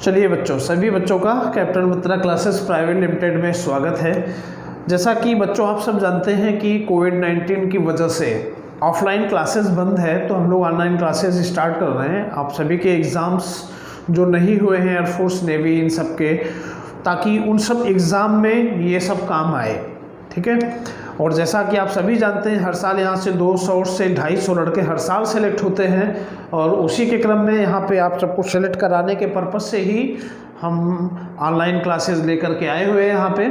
चलिए बच्चों, सभी बच्चों का कैप्टन मित्रा क्लासेस प्राइवेट लिमिटेड में स्वागत है। जैसा कि बच्चों आप सब जानते हैं कि कोविड-19 की वजह से ऑफलाइन क्लासेस बंद है, तो हम लोग ऑनलाइन क्लासेस स्टार्ट कर रहे हैं। आप सभी के एग्ज़ाम्स जो नहीं हुए हैं एयरफोर्स नेवी इन सब के, ताकि उन सब एग्ज़ाम में ये सब काम आए, ठीक है। और जैसा कि आप सभी जानते हैं, हर साल यहाँ से 200 से 250 लड़के हर साल सेलेक्ट होते हैं, और उसी के क्रम में यहाँ पे आप सबको सेलेक्ट कराने के पर्पज़ से ही हम ऑनलाइन क्लासेस लेकर के आए हुए हैं यहाँ पे।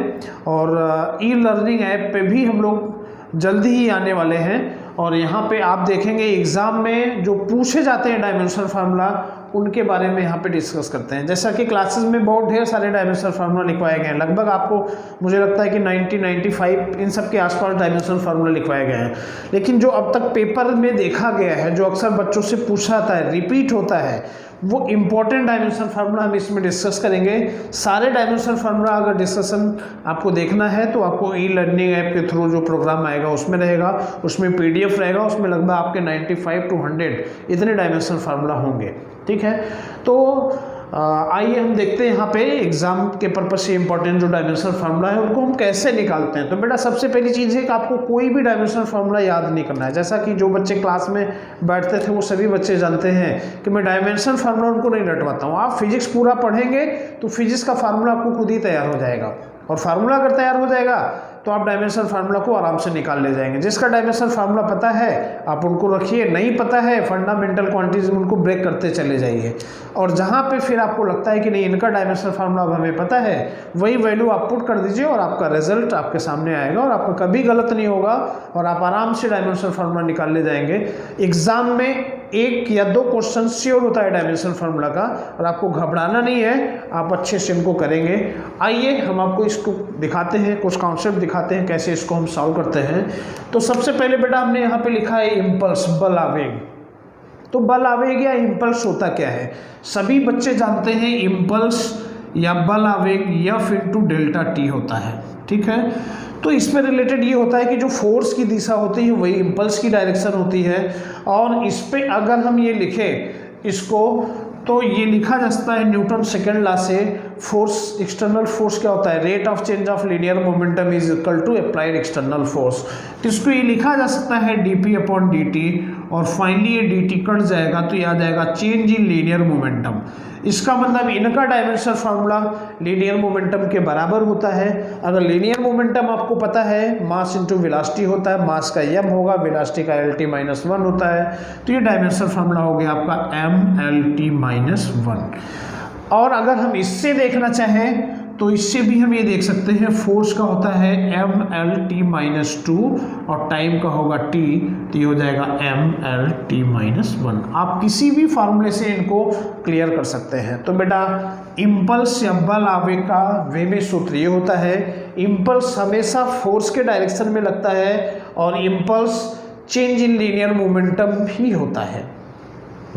और ई लर्निंग ऐप पे भी हम लोग जल्दी ही आने वाले हैं। और यहाँ पे आप देखेंगे एग्ज़ाम में जो पूछे जाते हैं डायमेंशनल फार्मूला, उनके बारे में यहाँ पे डिस्कस करते हैं। जैसा कि क्लासेस में बहुत ढेर सारे डायमेंशनल फार्मूला लिखवाए गए हैं, लगभग आपको मुझे लगता है कि 90-95 इन सब के आसपास डायमेंशनल फार्मूला लिखवाए गए हैं। लेकिन जो अब तक पेपर में देखा गया है, जो अक्सर बच्चों से पूछा जाता है, रिपीट होता है, वो इम्पॉर्टेंट डायमेंशनल फार्मूला हम इसमें डिस्कस करेंगे। सारे डायमेंशनल फार्मूला अगर डिस्कशन आपको देखना है तो आपको ई लर्निंग ऐप के थ्रू जो प्रोग्राम आएगा उसमें रहेगा, उसमें पीडीएफ रहेगा, उसमें लगभग आपके 95 to 100 इतने डायमेंशनल फार्मूला होंगे, ठीक है। तो आइए हम देखते हैं यहाँ पे एग्जाम के पर्पज से इंपॉर्टेंट जो डायमेंशनल फार्मूला है उनको हम कैसे निकालते हैं। तो बेटा सबसे पहली चीज़ है कि आपको कोई भी डायमेंशनल फार्मूला याद नहीं करना है। जैसा कि जो बच्चे क्लास में बैठते थे वो सभी बच्चे जानते हैं कि मैं डायमेंशनल फार्मूला उनको नहीं रटवाता हूँ। आप फिजिक्स पूरा पढ़ेंगे तो फिजिक्स का फार्मूला आपको खुद ही तैयार हो जाएगा, और फार्मूला अगर तैयार हो जाएगा तो आप डायमेंशनल फार्मूला को आराम से निकाल ले जाएंगे। जिसका डायमेंशनल फार्मूला पता है आप उनको रखिए, नहीं पता है फंडामेंटल क्वांटिटीज उनको ब्रेक करते चले जाइए। और जहाँ पे फिर आपको लगता है कि नहीं इनका डायमेंशनल फार्मूला अब हमें पता है, वही वैल्यू आप पुट कर दीजिए और आपका रिजल्ट आपके सामने आएगा और आपका कभी गलत नहीं होगा और आप आराम से डायमेंशनल फार्मूला निकाल ले जाएंगे। एग्जाम में 1 या 2 क्वेश्चन श्योर होता है डायमेंशनल फार्मूला का, और आपको घबराना नहीं है, आप अच्छे से इनको करेंगे। आइए हम आपको इसको दिखाते हैं, कुछ कॉन्सेप्ट दिखाते हैं कैसे इसको हम सॉल्व करते हैं। तो सबसे पहले बेटा हमने यहाँ पे लिखा है इम्पल्स, बल आवेग। तो बल आवेग या इम्पल्स होता क्या है? सभी बच्चे जानते हैं इम्पल्स या बल आवेग F × डेल्टा टी होता है, ठीक है। तो इसमें रिलेटेड ये होता है कि जो फोर्स की दिशा होती है वही इम्पल्स की डायरेक्शन होती है। और इस पे अगर हम ये लिखें इसको, तो ये लिखा जा सकता है न्यूटन सेकेंड लॉ से, फोर्स एक्सटर्नल फोर्स क्या होता है, rate of change of linear momentum is equal to applied external force. तो इसको ये लिखा जा सकता है dp/dt, और फाइनली ये dt कट जाएगा तो ये आ जाएगा चेंज इन लीनियर मोमेंटम। इसका मतलब इनका डायमेंशनल फार्मूला लीनियर मोमेंटम के बराबर होता है। अगर लीनियर मोमेंटम आपको पता है मास इंटू वेलोसिटी होता है, मास का m होगा, वेलोसिटी का LT-1 होता है, तो ये डायमेंशनल फार्मूला हो गया आपका mLT-1। और अगर हम इससे देखना चाहें तो इससे भी हम ये देख सकते हैं, फोर्स का होता है mLT-2 और टाइम का होगा t, तो ये हो जाएगा mLT-1। आप किसी भी फार्मूले से इनको क्लियर कर सकते हैं। तो बेटा इम्पल्स या बल आवेग का वेवे सूत्र ये होता है, इम्पल्स हमेशा फोर्स के डायरेक्शन में लगता है और impulse change in linear momentum ही होता है।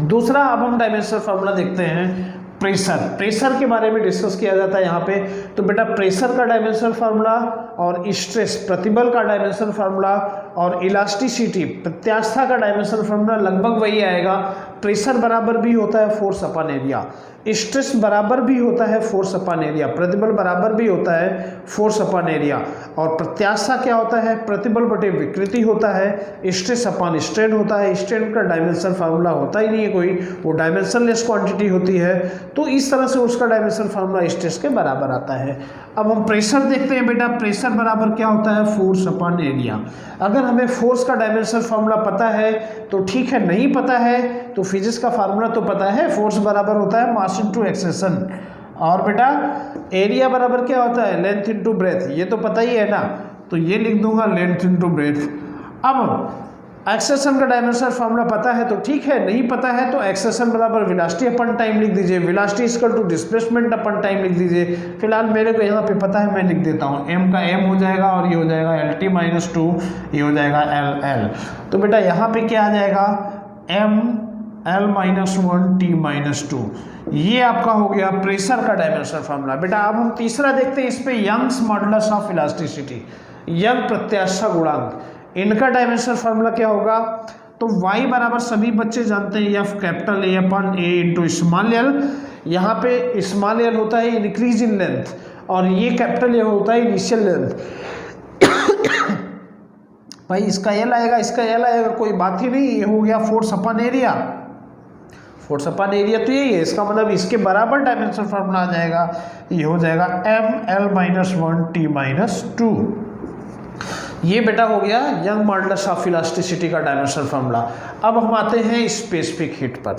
दूसरा अब हम डायमेंशनल फार्मूला देखते हैं प्रेशर। प्रेशर के बारे में डिस्कस किया जाता है यहाँ पे। तो बेटा प्रेशर का डायमेंशनल फार्मूला और स्ट्रेस प्रतिबल का डायमेंशनल फार्मूला और इलास्टिसिटी प्रत्यास्थता का डायमेंशनल फार्मूला लगभग वही आएगा। प्रेशर बराबर भी होता है फोर्स अपॉन एरिया, स्ट्रेस बराबर भी होता है फोर्स अपॉन एरिया, प्रतिबल बराबर भी होता है फोर्स अपॉन एरिया, और प्रत्यास्थता क्या होता है, प्रतिबल बटे विकृति होता है, स्ट्रेस अपॉन स्ट्रेन होता है। स्ट्रेन का डायमेंशनल फार्मूला होता ही नहीं है कोई, वो डायमेंशनलेस क्वांटिटी होती है। तो इस तरह से उसका डायमेंशनल फार्मूला स्ट्रेस के बराबर आता है। अब हम प्रेशर देखते हैं बेटा, प्रेशर बराबर क्या होता है, फोर्स अपॉन एरिया। अगर हमें फोर्स का डायमेंशनल फार्मूला पता है तो ठीक है, नहीं पता है तो फिजिक्स का फार्मूला तो पता है, फोर्स बराबर होता है मास इंटू एक्सेशन, और बेटा एरिया बराबर क्या होता है, लेंथ इंटू ब्रेथ, ये तो पता ही है ना, तो ये लिख दूंगा लेंथ इंटू ब्रेथ। अब एक्सेशन का डायमेंशनल फार्मूला पता है तो ठीक है, नहीं पता है तो एक्सेशन बराबर वेलोसिटी अपन टाइम लिख दीजिए, velocity equal to displacement upon time लिख दीजिए। फिलहाल मेरे को यहाँ पे पता है, मैं लिख देता हूँ, m का m हो जाएगा और ये हो जाएगा LT-2, ये हो जाएगा LL। तो बेटा यहाँ पे क्या आ जाएगा, mL-1 T-2, ये आपका हो गया प्रेशर का डायमेंशनल फार्मूला। बेटा अब हम तीसरा देखते हैं, इस पे Young's modulus of elasticity, Young प्रत्याशा गुणांक, इनका डायमेंशनल फार्मूला क्या होगा। तो y बराबर सभी बच्चे जानते हैं F capital A/A into small l। यहाँ पे स्मॉल एल होता है इंक्रीज इन लेंथ, और ये कैपिटल एल होता है इनिशियल लेंथ। भाई इसका एल आएगा, इसका एल आएगा, कोई बात ही नहीं। ये हो गया फोर्स अपन एरिया। फोर्स अपन एरिया तो यही है, इसका मतलब इसके बराबर डायमेंशन फॉर्मूला आ जाएगा। ये हो जाएगा ml-1t-2। ये बेटा हो गया यंग मॉडुलस ऑफ इलास्टिसिटी का डायमेंशनल फॉर्मूला। अब हम आते हैं स्पेसिफिक हीट पर।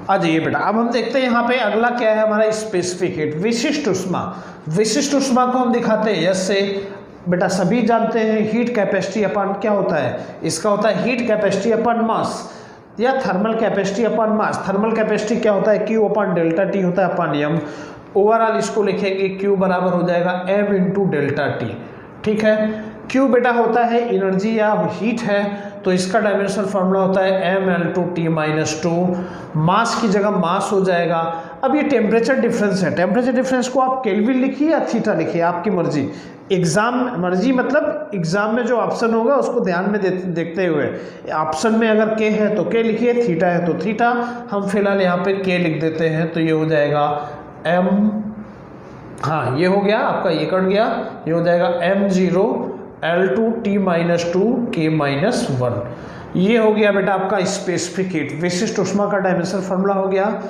आ जाइए बेटा, अब हम देखते हैं यहाँ पे अगला क्या है हमारा स्पेसिफिक हीट, विशिष्ट उष्मा। विशिष्ट उष्मा को हम दिखाते हैं यस से। बेटा सभी जानते हैं हीट कैपेसिटी अपन क्या होता है, इसका होता है हीट कैपेसिटी अपन मास या थर्मल कैपेसिटी अपन मास। थर्मल कैपेसिटी क्या होता है, Q अपन डेल्टा टी होता है अपन m। ओवरऑल इसको लिखेंगे Q बराबर हो जाएगा m इंटू डेल्टा टी। ठीक है, Q बेटा होता है एनर्जी या हीट है, तो इसका डायमेंशनल फार्मूला होता है ml/t-2। मास की जगह मास हो जाएगा। अब ये टेम्परेचर डिफरेंस है, टेम्परेचर डिफरेंस को आप केल्विन लिखिए या थीटा लिखिए, आपकी मर्जी। एग्जाम मर्जी मतलब एग्जाम में जो ऑप्शन होगा उसको ध्यान में देखते हुए, ऑप्शन में अगर के है तो के लिखिए, थीटा है तो थीटा। हम फिलहाल यहाँ पे के लिख देते हैं, तो ये हो जाएगा m, हाँ ये हो गया आपका, ये कट गया, ये हो जाएगा m0L2T-2K-1। ये हो गया बेटा आपका स्पेसिफिक हीट, विशिष्ट उष्मा का डायमेंशनल फार्मूला हो गया।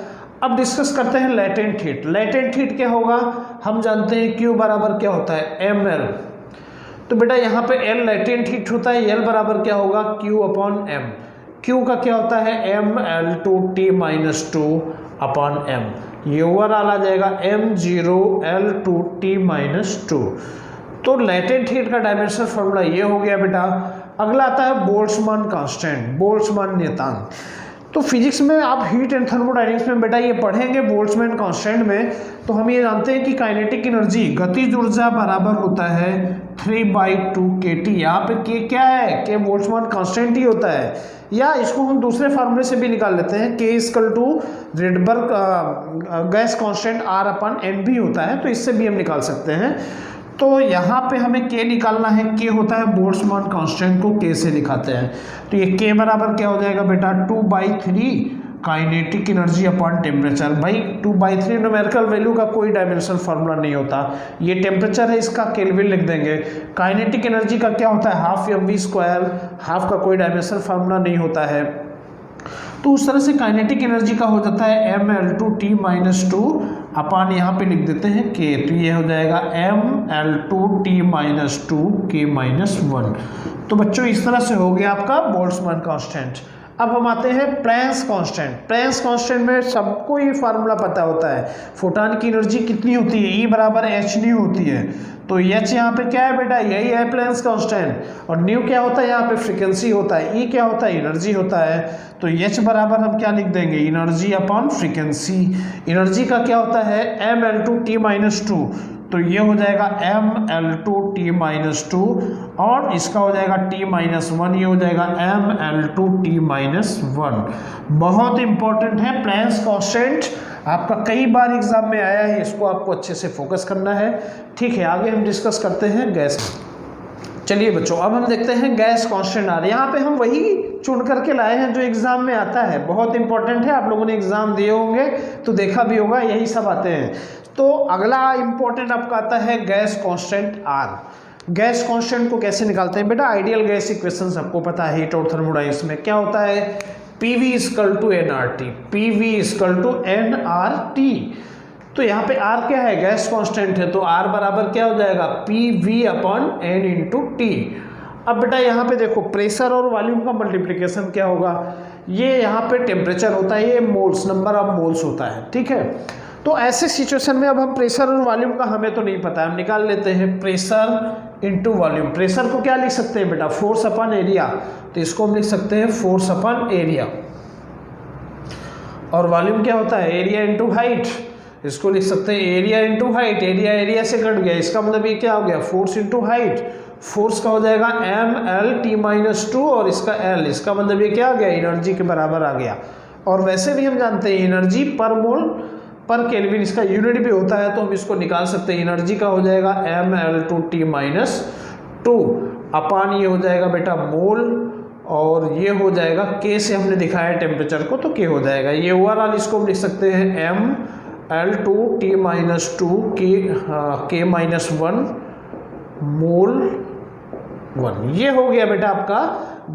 अब डिस्कस करते हैं लेटेंट हीट। लेटेंट हीट क्या होगा, हम जानते हैं Q बराबर क्या होता है ml। तो बेटा यहाँ पे L लेटेंट हीट होता है, L बराबर क्या होगा Q/m। Q का क्या होता है ml/2T-2/m। ये ओवरऑल आ जाएगा m0L/2T-2। तो लेटेंट हीट का डायमेंशनल फार्मूला ये हो गया बेटा। अगला आता है बोल्ट्जमान कांस्टेंट, बोल्ट्जमान नियतांक। तो फिजिक्स में आप हीट एंड थर्मोडायनेमिक्स में बेटा ये पढ़ेंगे बोल्ट्जमान कांस्टेंट में। तो हम ये जानते हैं कि काइनेटिक एनर्जी, गतिज ऊर्जा बराबर होता है 3/2 kT। यहाँ पे के क्या है, के बोल्ट्जमान कांस्टेंट ही होता है, या इसको हम दूसरे फार्मूले से भी निकाल लेते हैं, के equal to Rydberg gas constant R/N भी होता है, तो इससे भी हम निकाल सकते हैं। तो यहाँ पे हमें के निकालना है, के होता है बोल्ट्जमान कांस्टेंट को के से दिखाते हैं। तो ये के बराबर क्या हो जाएगा बेटा 2/3 काइनेटिक एनर्जी अपॉन टेम्परेचर। भाई 2/3 न्यूमेरिकल वैल्यू का कोई डायमेंशनल फार्मूला नहीं होता, ये टेम्परेचर है, इसका केल्विन लिख देंगे। काइनेटिक एनर्जी का क्या होता है हाफ mv², हाफ का कोई डायमेंशनल फार्मूला नहीं होता है। तो उस तरह से काइनेटिक एनर्जी का हो जाता है ml/2T-2 अपन यहाँ पे लिख देते हैं k। तो ये हो जाएगा ml/2T-2K-1। तो बच्चों इस तरह से हो गया आपका बोल्ट्जमान कांस्टेंट। अब हम आते हैं प्लैंक्स कांस्टेंट। प्लैंक्स कांस्टेंट में सबको ये फार्मूला पता होता है, फोटॉन की एनर्जी कितनी होती है, E बराबर hν होती है। तो H यहाँ पे क्या है बेटा, यही है प्लैंक्स कांस्टेंट। और न्यू क्या होता है, यहाँ पे फ्रीक्वेंसी होता है, E क्या होता है, एनर्जी होता है। तो H बराबर हम क्या लिख देंगे, एनर्जी अपॉन फ्रीक्वेंसी। एनर्जी का क्या होता है ml/2 तो ये हो जाएगा ml/2 और इसका हो जाएगा T-1, ये हो जाएगा ml/2 बहुत इंपॉर्टेंट है प्लैंक्स कांस्टेंट, आपका कई बार एग्जाम में आया है, इसको आपको अच्छे से फोकस करना है। ठीक है, आगे हम डिस्कस करते हैं गैस। चलिए बच्चों, अब हम देखते हैं गैस कांस्टेंट आर। यहाँ पे हम वही चुन करके लाए हैं जो एग्जाम में आता है, बहुत इंपॉर्टेंट है, आप लोगों ने एग्जाम दिए होंगे तो देखा भी होगा, यही सब आते हैं। तो अगला इंपॉर्टेंट आपका आता है gas constant R. Gas constant को कैसे निकालते हैं बेटा, आइडियल गैस इक्वेशन सबको पता है, हीट और थर्मोडायनेमिक्स में क्या होता है, PV = nRT, PV = nRT। तो यहाँ पे R क्या है, गैस कांस्टेंट है, तो R बराबर क्या हो जाएगा PV/N × T। अब बेटा यहाँ पे देखो प्रेशर और वॉल्यूम का मल्टीप्लिकेशन क्या होगा, ये यहाँ पे टेम्परेचर होता है, ये मोल्स, नंबर ऑफ मोल्स होता है। ठीक है, तो ऐसे सिचुएशन में अब हम प्रेशर और वॉल्यूम का हमें तो नहीं पता है, हम निकाल लेते हैं प्रेशर इंटू वॉल्यूम। प्रेशर को क्या लिख सकते हैं बेटा, फोर्स अपॉन एरिया, तो इसको हम लिख सकते हैं फोर्स अपॉन एरिया। और वॉल्यूम क्या होता है, एरिया इंटू हाइट, इसको लिख सकते हैं area into height. Area area से कट गया, इसका मतलब ये क्या हो गया, फोर्स इंटू हाइट। फोर्स का हो जाएगा ml/T-2 और इसका L, इसका मतलब ये क्या आ गया, एनर्जी के बराबर आ गया। और वैसे भी हम जानते हैं एनर्जी पर मोल पर केल्विन, इसका यूनिट भी होता है, तो हम इसको निकाल सकते हैं। एनर्जी का हो जाएगा ml/T-2 अपान ये हो जाएगा बेटा मोल, और ये हो जाएगा के से हमने दिखाया टेम्परेचर को तो के हो जाएगा। ये ओवरऑल इसको हम लिख सकते हैं mL2T-2 K-1 मोल 1। ये हो गया बेटा आपका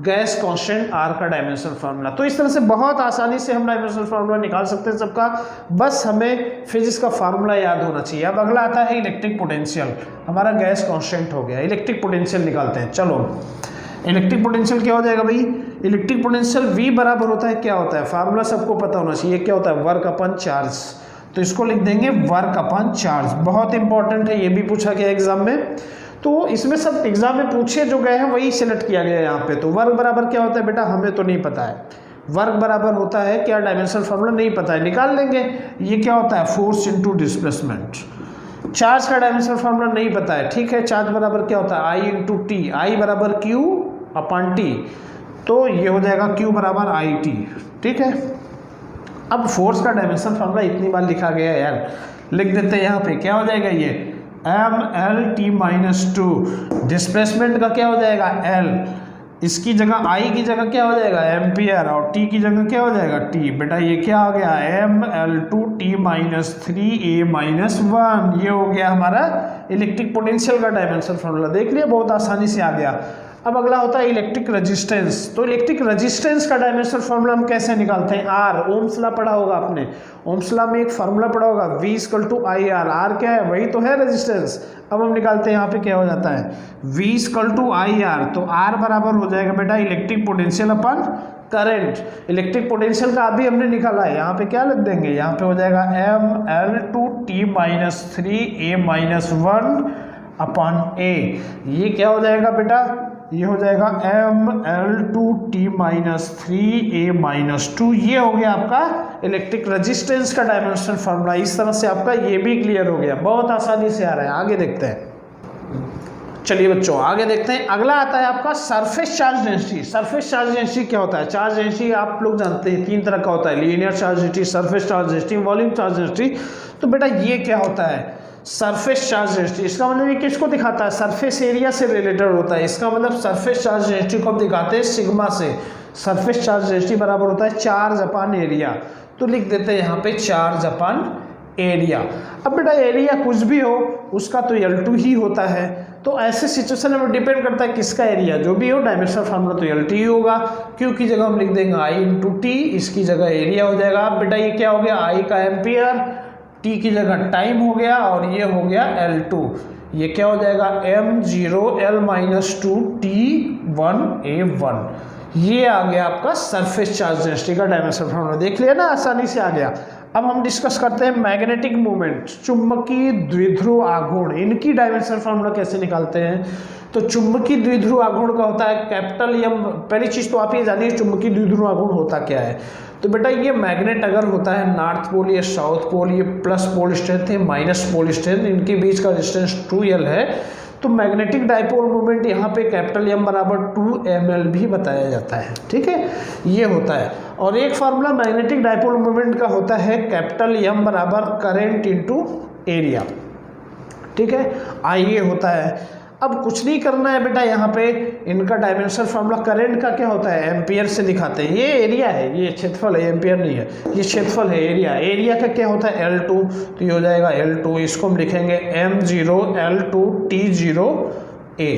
गैस कांस्टेंट आर का डायमेंशनल फार्मूला। तो इस तरह से बहुत आसानी से हम डायमेंशनल फार्मूला निकाल सकते हैं सबका, बस हमें फिजिक्स का फार्मूला याद होना चाहिए। अब अगला आता है इलेक्ट्रिक पोटेंशियल। हमारा गैस कांस्टेंट हो गया, इलेक्ट्रिक पोटेंशियल निकालते हैं। चलो इलेक्ट्रिक पोटेंशियल क्या हो जाएगा भाई, इलेक्ट्रिक पोटेंशियल V बराबर होता है, क्या होता है फार्मूला सबको पता होना चाहिए, क्या होता है वर्क अपन चार्ज। तो इसको लिख देंगे वर्क अपन चार्ज, बहुत इंपॉर्टेंट है, ये भी पूछा गया एग्जाम में। तो इसमें सब एग्जाम में पूछे जो गए हैं वही सिलेक्ट किया गया है यहाँ पे। तो वर्क बराबर क्या होता है बेटा, हमें तो नहीं पता है। वर्क बराबर होता है क्या, डायमेंशनल फार्मूला नहीं पता है, निकाल लेंगे। ये क्या होता है, फोर्स इनटू डिस्प्लेसमेंट। चार्ज का डायमेंशनल फार्मूला नहीं पता है, ठीक है। चार्ज बराबर क्या होता है, आई इंटू टी, आई बराबर क्यू अपॉन टी, तो ये हो जाएगा क्यू बराबर आई टी, ठीक है। अब फोर्स का डायमेंशनल फार्मूला इतनी बार लिखा गया है यार, लिख देते हैं यहाँ पे, क्या हो जाएगा ये mL_T-2। डिस्प्लेसमेंट का क्या हो जाएगा L, इसकी जगह I की जगह क्या हो जाएगा एम्पियर, और T की जगह क्या हो जाएगा T। बेटा ये क्या हो गया mL2T-3A-1। ये हो गया हमारा इलेक्ट्रिक पोटेंशियल का डायमेंशनल फार्मूला, देख लिया बहुत आसानी से आ गया। अब अगला होता है इलेक्ट्रिक रेजिस्टेंस। तो इलेक्ट्रिक रेजिस्टेंस का डायमेंशनल फार्मूला हम कैसे निकालते हैं, R, ओम्स लॉ पढ़ा होगा आपने, ओम्स लॉ में एक फार्मूला पढ़ा होगा V=IR। R क्या है, वही तो है रेजिस्टेंस। अब हम निकालते हैं यहाँ पे क्या हो जाता है V=IR, तो R बराबर हो जाएगा बेटा इलेक्ट्रिक पोटेंशियल अपन करंट। इलेक्ट्रिक पोटेंशियल का अभी हमने निकाला है, यहाँ पे क्या लिख देंगे, यहाँ पे हो जाएगा mL2T-3A-1 अपॉन A। ये क्या हो जाएगा बेटा, ये हो जाएगा mL2T-3A-2। ये हो गया आपका इलेक्ट्रिक रेजिस्टेंस का डायमेंशनल फार्मूला। इस तरह से आपका ये भी क्लियर हो गया, बहुत आसानी से आ रहा है। आगे देखते हैं, चलिए बच्चों आगे देखते हैं। अगला आता है आपका surface charge density. Surface charge density क्या होता है, चार्ज डेंसिटी आप लोग जानते हैं तीन तरह का होता है, linear charge density, surface charge density, volume charge density. तो बेटा ये क्या होता है सरफेस चार्ज डेंसिटी, इसका मतलब ये किसको दिखाता है, सरफेस एरिया से रिलेटेड होता है। इसका मतलब सरफेस चार्ज डेंसिटी को हम दिखाते हैं सिग्मा से। सरफेस चार्ज डेंसिटी बराबर होता है चार्ज अपॉन एरिया। तो लिख देते हैं यहाँ पे चार्ज अपॉन एरिया। अब बेटा एरिया कुछ भी हो उसका तो L2 ही होता है। तो ऐसे सिचुएशन में डिपेंड करता है किसका एरिया, जो भी हो डायमेंशनल फार्मूला तो L2 ही होगा। क्यू की जगह हम लिख देंगे I इंटू टी, इसकी जगह एरिया हो जाएगा। अब बेटा ये क्या हो गया, I का एम्पियर, टी की जगह टाइम हो गया, और ये हो गया L2। ये क्या हो जाएगा m0L-2T1A1। ये आ गया आपका सरफेस चार्ज डेंसिटी का डायमेंशनल फार्मूला, देख लिया ना, आसानी से आ गया। अब हम डिस्कस करते हैं मैग्नेटिक मूवमेंट, चुंबकीय द्विध्रुव आघूर्ण, इनकी डायमेंशनल फार्मूला कैसे निकालते हैं। तो चुंबकीय द्विध्रुव आघूर्ण का होता है कैपिटल M। पहली चीज तो आप ये जानिए चुंबकीय द्विध्रुव आघूर्ण होता क्या है। तो बेटा ये मैग्नेट अगर होता है नॉर्थ पोल या साउथ पोल, ये प्लस पोल स्ट्रेंथ है माइनस पोल स्ट्रेंथ, इनके बीच का डिस्टेंस 2L है। तो मैग्नेटिक डाइपोल मोमेंट यहाँ पे कैपिटल M बराबर 2mL भी बताया जाता है, ठीक है, ये होता है। और एक फार्मूला मैग्नेटिक डाइपोल मोमेंट का होता है कैपिटल M बराबर करंट इनटू एरिया, ठीक है, ये होता है। अब कुछ नहीं करना है बेटा, यहाँ पे इनका डायमेंशनल फार्मूला करंट का क्या होता है एम्पियर से दिखाते हैं। ये एरिया है, ये क्षेत्रफल है, एम्पियर नहीं है, ये क्षेत्रफल है एरिया। एरिया का क्या होता है L2, तो ये हो जाएगा L2, इसको हम लिखेंगे m0L2T0A।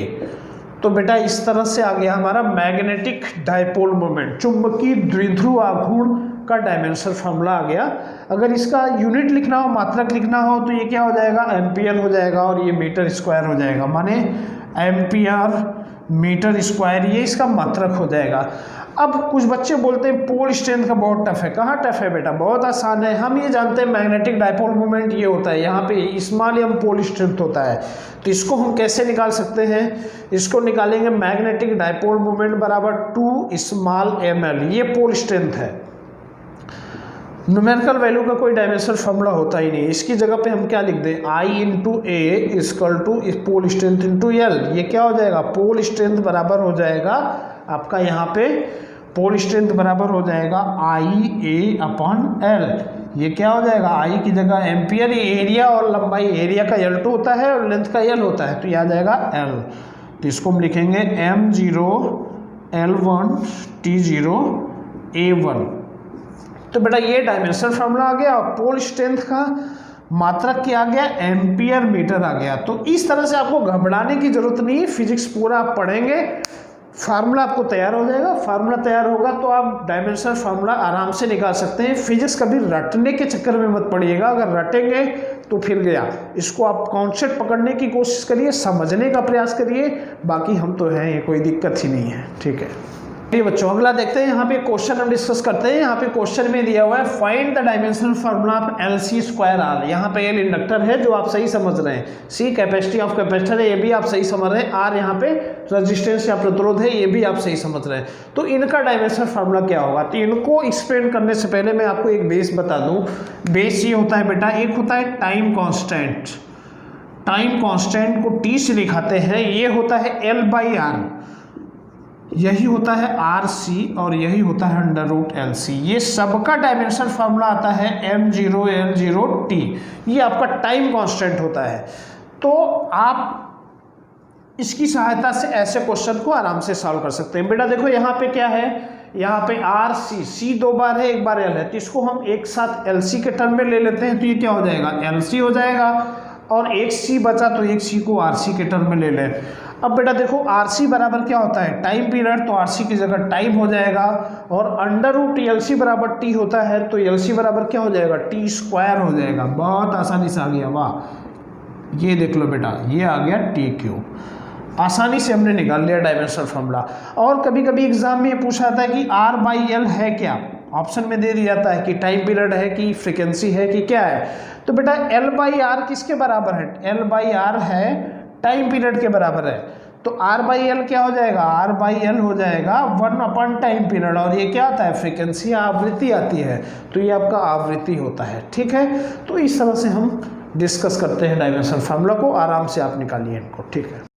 तो बेटा इस तरह से आ गया हमारा मैग्नेटिक डाइपोल मोमेंट, चुंबकीय द्विध्रुव आघूर्ण का डायमेंशनल फार्मूला आ गया। अगर इसका यूनिट लिखना हो, मात्रक लिखना हो, तो ये क्या हो जाएगा एम्पियर हो जाएगा, और ये मीटर स्क्वायर हो जाएगा, माने एम्पियर मीटर स्क्वायर, ये इसका मात्रक हो जाएगा। अब कुछ बच्चे बोलते हैं पोल स्ट्रेंथ का बहुत टफ है। कहाँ टफ है बेटा, बहुत आसान है। हम ये जानते हैं मैग्नेटिक डाइपोल मोमेंट ये होता है, यहाँ पे स्मॉल m पोल स्ट्रेंथ होता है। तो इसको हम कैसे निकाल सकते हैं, इसको निकालेंगे मैग्नेटिक डाइपोल मोमेंट बराबर 2 स्मॉल ml, ये पोल स्ट्रेंथ है। न्यूमेरिकल वैल्यू का कोई डायमेंशनल फार्मूला होता ही नहीं, इसकी जगह पे हम क्या लिख दें I into A equal to pole strength into L। ये क्या हो जाएगा पोल स्ट्रेंथ बराबर हो जाएगा आपका, यहाँ पे पोल स्ट्रेंथ बराबर हो जाएगा IA अपॉन L। ये क्या हो जाएगा I की जगह एम्पियर, ये एरिया और लंबाई, एरिया का L2 होता है और लेंथ का L होता है, तो यह आ जाएगा L। तो इसको हम लिखेंगे L1 T0 A1। तो बेटा ये डायमेंशनल फार्मूला आ गया और पोल स्ट्रेंथ का मात्रक क्या आ गया, एम्पियर मीटर आ गया। तो इस तरह से आपको घबराने की जरूरत नहीं है, फिजिक्स पूरा आप पढ़ेंगे, फार्मूला आपको तैयार हो जाएगा। फार्मूला तैयार होगा तो आप डायमेंशनल फार्मूला आराम से निकाल सकते हैं। फिजिक्स कभी रटने के चक्कर में मत पड़िएगा, अगर रटेंगे तो फिर गया। इसको आप कॉन्सेप्ट पकड़ने की कोशिश करिए, समझने का प्रयास करिए, बाकी हम तो हैं, ये कोई दिक्कत ही नहीं है। ठीक है बच्चों, अगला देखते हैं। यहाँ पे क्वेश्चन हम डिस्कस करते हैं। यहाँ पे क्वेश्चन में दिया हुआ है find the dimensional formula of LC square R. यहाँ पे L इंडक्टर है जो आप सही समझ रहे हैं, C कैपेसिटी ऑफ कैपेसिटर है, ये भी आप सही समझ रहे हैं, R यहाँ पे रेजिस्टेंस या प्रतिरोध है, ये भी आप सही समझ रहे हैं। तो इनका डायमेंशनल फार्मूला क्या होगा, तो इनको एक्सप्लेन करने से पहले मैं आपको एक बेस बता दूं। बेस ये होता है बेटा, एक होता है टाइम कांस्टेंट, टाइम कांस्टेंट को T से दिखाते हैं, ये होता है L/R, यही होता है RC और यही होता है √LC। ये सबका डायमेंशनल फार्मूला आता है M0 L0 T, ये आपका टाइम कांस्टेंट होता है। तो आप इसकी सहायता से ऐसे क्वेश्चन को आराम से सॉल्व कर सकते हैं। बेटा देखो यहाँ पे क्या है, यहाँ पे C 2 बार है, 1 बार L है, तो इसको हम एक साथ LC के टर्म में ले लेते हैं, तो ये क्या हो जाएगा, LC हो जाएगा, और एक C बचा तो एक C को RC के टर्म में ले लें। अब बेटा देखो RC बराबर क्या होता है, टाइम पीरियड, तो RC की जगह टाइम हो जाएगा, और √LC बराबर T होता है, तो LC बराबर क्या हो जाएगा, T स्क्वायर हो जाएगा। बहुत आसानी से आ गया, वाह, ये देख लो बेटा, ये आ गया TQ। आसानी से हमने निकाल लिया डायमेंशनल फार्मूला। और कभी कभी एग्जाम में ये पूछा जाता है कि R/L है क्या, ऑप्शन में दे दिया जाता है कि टाइम पीरियड है कि फ्रीक्वेंसी है कि क्या है। तो बेटा L/R किसके बराबर है, L/R है टाइम पीरियड के बराबर है, तो R/L क्या हो जाएगा, R/L हो जाएगा 1 टाइम पीरियड, और ये क्या आता है, फ्रीक्वेंसी, आवृत्ति आती है, तो ये आपका आवृत्ति होता है। ठीक है, तो इस तरह से हम डिस्कस करते हैं डायमेंशनल फार्मूला को, आराम से आप निकालिए इनको। ठीक है।